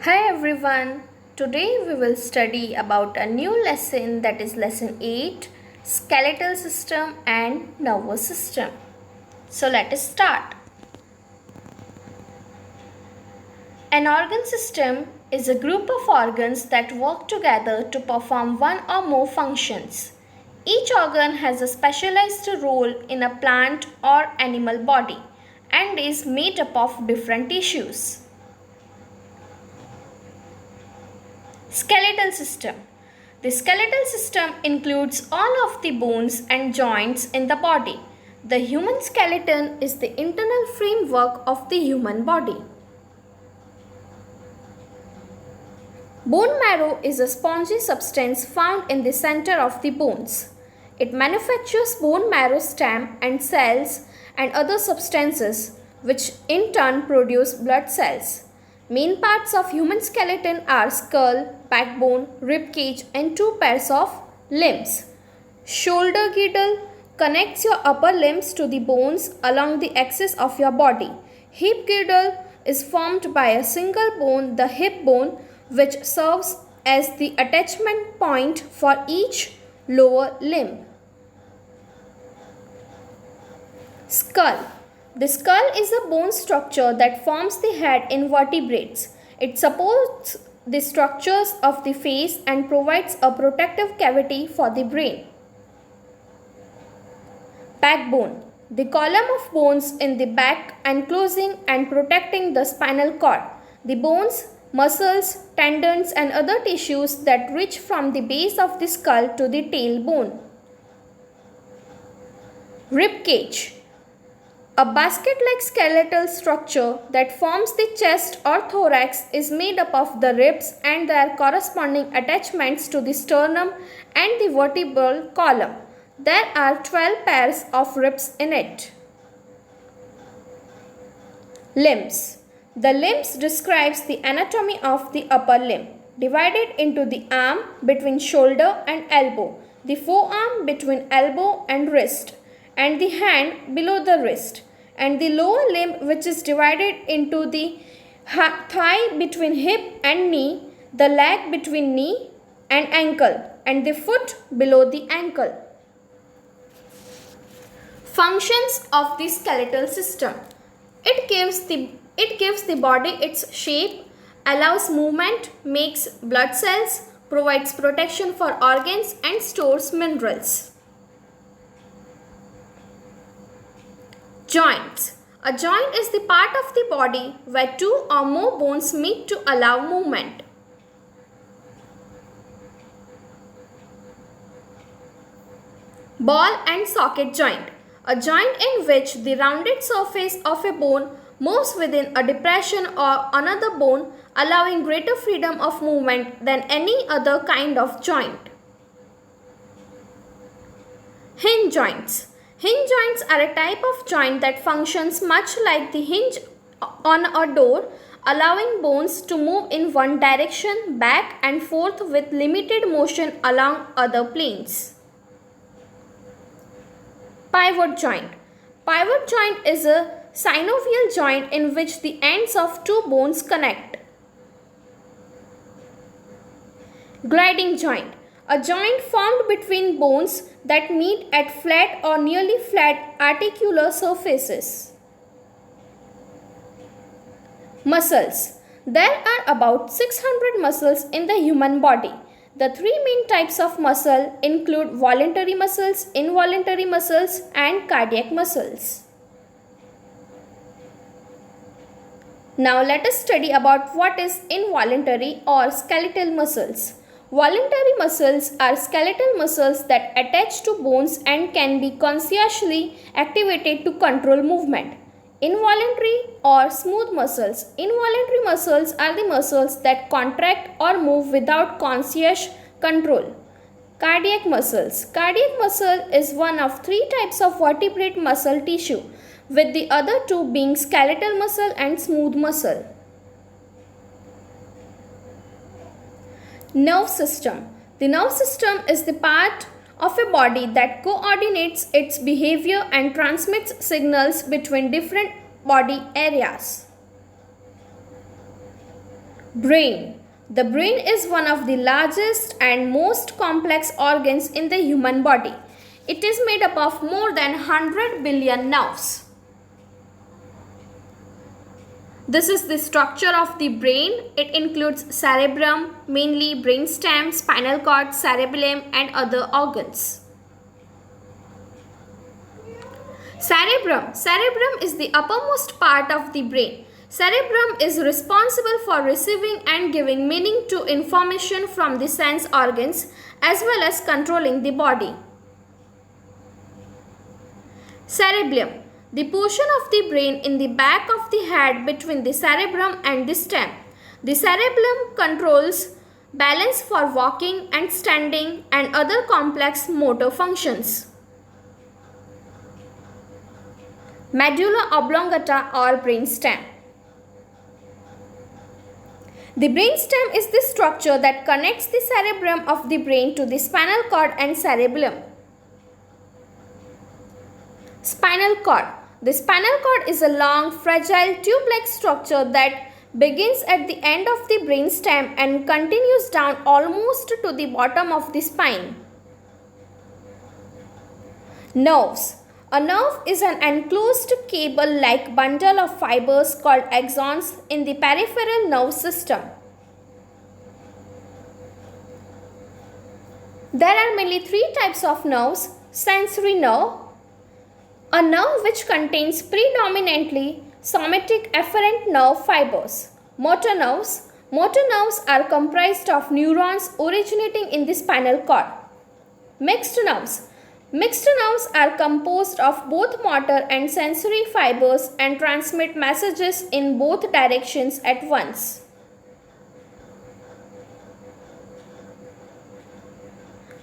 Hi everyone. Today we will study about a new lesson, that is lesson 8, skeletal system and nervous system. So let us start. An organ system is a group of organs that work together to perform one or more functions. Each organ has a specialized role in a plant or animal body and is made up of different tissues. Skeletal system. The skeletal system includes all of the bones and joints in the body. The human skeleton is the internal framework of the human body. Bone marrow is a spongy substance found in the center of the bones. It manufactures bone marrow stem and cells and other substances which in turn produce blood cells. Main parts of human skeleton are skull, backbone, ribcage and two pairs of limbs. Shoulder girdle connects your upper limbs to the bones along the axis of your body. Hip girdle is formed by a single bone, the hip bone, which serves as the attachment point for each lower limb. Skull. The skull is a bone structure that forms the head in vertebrates. It supports the structures of the face and provides a protective cavity for the brain. Backbone. The column of bones in the back enclosing and protecting the spinal cord. The bones, muscles, tendons and other tissues that reach from the base of the skull to the tailbone. Ribcage. A basket-like skeletal structure that forms the chest or thorax is made up of the ribs and their corresponding attachments to the sternum and the vertebral column. There are 12 pairs of ribs in it. Limbs. The limbs describes the anatomy of the upper limb, divided into the arm between shoulder and elbow, the forearm between elbow and wrist, and the hand below the wrist, and the lower limb which is divided into the thigh between hip and knee, the leg between knee and ankle, and the foot below the ankle. Functions of the skeletal system. It gives the body its shape, allows movement, makes blood cells, provides protection for organs and stores minerals. Joints. A joint is the part of the body where two or more bones meet to allow movement. Ball and socket joint. A joint in which the rounded surface of a bone moves within a depression or another bone, allowing greater freedom of movement than any other kind of joint. Hinge joints. Hinge joints are a type of joint that functions much like the hinge on a door, allowing bones to move in one direction back and forth with limited motion along other planes. Pivot joint. Pivot joint is a synovial joint in which the ends of two bones connect. Gliding joint. A joint formed between bones that meet at flat or nearly flat articular surfaces. Muscles. There are about 600 muscles in the human body. The three main types of muscle include voluntary muscles, involuntary muscles, and cardiac muscles. Now let us study about what is involuntary or skeletal muscles. Voluntary muscles are skeletal muscles that attach to bones and can be consciously activated to control movement. Involuntary or smooth muscles. Involuntary muscles are the muscles that contract or move without conscious control. Cardiac muscles. Cardiac muscle is one of three types of vertebrate muscle tissue, with the other two being skeletal muscle and smooth muscle. Nerve system. The nerve system is the part of a body that coordinates its behavior and transmits signals between different body areas. Brain. The brain is one of the largest and most complex organs in the human body. It is made up of more than 100 billion nerves. This is the structure of the brain. It includes cerebrum, mainly brainstem, spinal cord, cerebellum, and other organs. Cerebrum. Cerebrum is the uppermost part of the brain. Cerebrum is responsible for receiving and giving meaning to information from the sense organs as well as controlling the body. Cerebellum. The portion of the brain in the back of the head between the cerebrum and the stem. The cerebellum controls balance for walking and standing and other complex motor functions. Medulla oblongata or brainstem. The brainstem is the structure that connects the cerebrum of the brain to the spinal cord and cerebellum. Spinal cord. The spinal cord is a long, fragile, tube-like structure that begins at the end of the brainstem and continues down almost to the bottom of the spine. Nerves. A nerve is an enclosed cable-like bundle of fibers called axons in the peripheral nerve system. There are mainly three types of nerves. Sensory nerve, a nerve which contains predominantly somatic afferent nerve fibers. Motor nerves. Motor nerves are comprised of neurons originating in the spinal cord. Mixed nerves. Mixed nerves are composed of both motor and sensory fibers and transmit messages in both directions at once.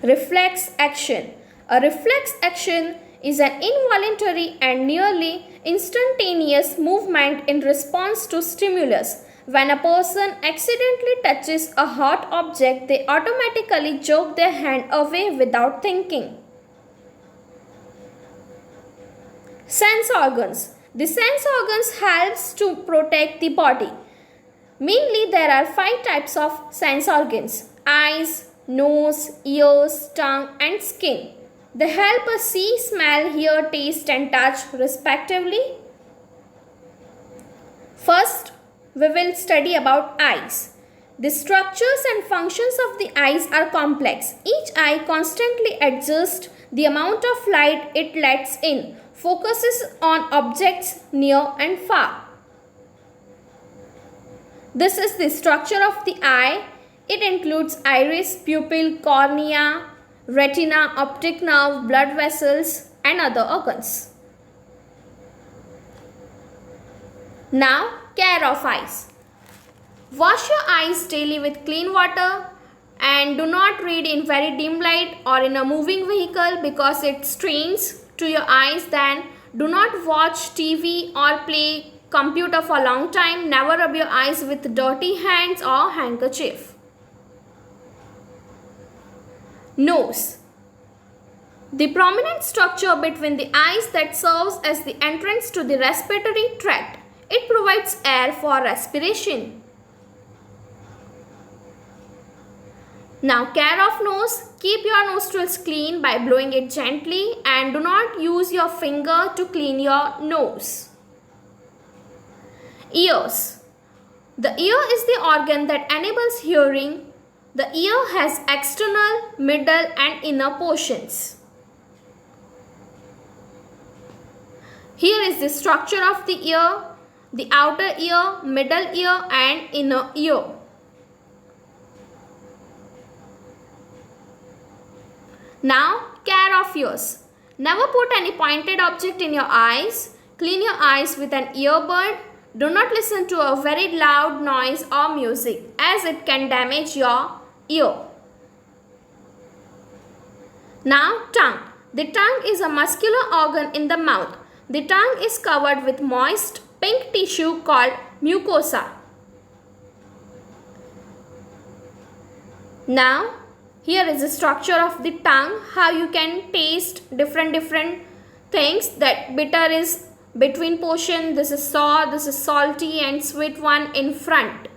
Reflex action. A reflex action is an involuntary and nearly instantaneous movement in response to stimulus. When a person accidentally touches a hot object, they automatically jerk their hand away without thinking. Sense organs. The sense organs helps to protect the body. Mainly there are 5 types of sense organs: eyes, nose, ears, tongue and skin. They help us see, smell, hear, taste and touch respectively. First, we will study about eyes. The structures and functions of the eyes are complex. Each eye constantly adjusts the amount of light it lets in, focuses on objects near and far. This is the structure of the eye. It includes iris, pupil, cornea, retina, optic nerve, blood vessels and other organs. Now, care of eyes. Wash your eyes daily with clean water and do not read in very dim light or in a moving vehicle because it strains to your eyes. Then do not watch TV or play computer for a long time. Never rub your eyes with dirty hands or handkerchief. Nose. The prominent structure between the eyes that serves as the entrance to the respiratory tract. It provides air for respiration. Now, care of nose. Keep your nostrils clean by blowing it gently and do not use your finger to clean your nose. Ears. The ear is the organ that enables hearing. The ear has external, middle and inner portions. Here is the structure of the ear, the outer ear, middle ear and inner ear. Now, care of ears. Never put any pointed object in your eyes. Clean your eyes with an earbud. Do not listen to a very loud noise or music as it can damage your ear. Now, tongue. The tongue is a muscular organ in the mouth. The tongue is covered with moist pink tissue called mucosa. Now, here is the structure of the tongue, how you can taste different things. That bitter is between portion, this is sour, this is salty and sweet one in front.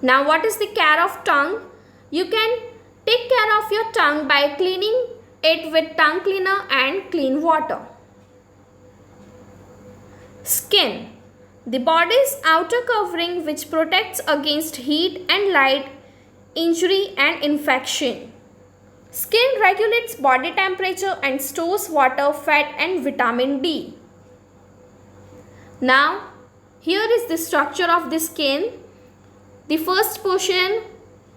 Now what is the care of tongue? You can take care of your tongue by cleaning it with tongue cleaner and clean water. Skin. The body's outer covering which protects against heat and light, injury and infection. Skin regulates body temperature and stores water, fat and vitamin D. Now, here is the structure of the skin. The first portion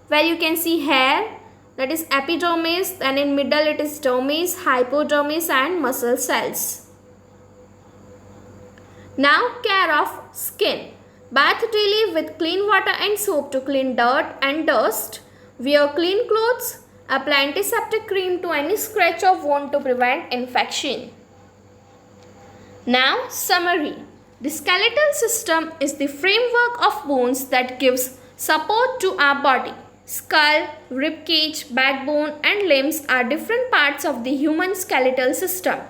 where you can see hair, that is epidermis, then in middle it is dermis, hypodermis and muscle cells. Now care of skin. Bath daily with clean water and soap to clean dirt and dust. Wear clean clothes. Apply antiseptic cream to any scratch or wound to prevent infection. Now summary. The skeletal system is the framework of bones that gives support to our body. Skull, ribcage, backbone and limbs are different parts of the human skeletal system.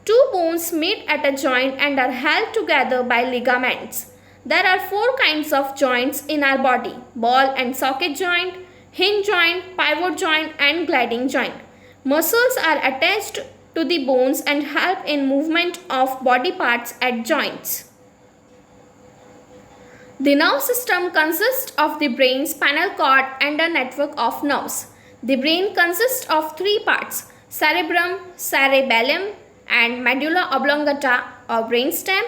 Two bones meet at a joint and are held together by ligaments. There are 4 kinds of joints in our body: ball and socket joint, hinge joint, pivot joint and gliding joint. Muscles are attached to the bones and help in movement of body parts at joints. The nerve system consists of the brain, spinal cord and a network of nerves. The brain consists of 3 parts: cerebrum, cerebellum and medulla oblongata or brainstem.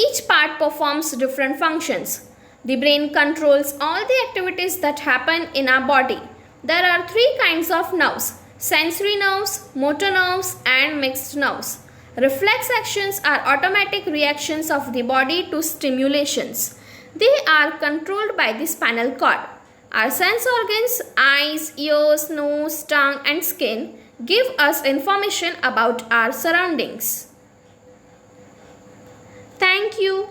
Each part performs different functions. The brain controls all the activities that happen in our body. There are 3 kinds of nerves: sensory nerves, motor nerves and mixed nerves. Reflex actions are automatic reactions of the body to stimulations. They are controlled by the spinal cord. Our sense organs, eyes, ears, nose, tongue and skin give us information about our surroundings. Thank you.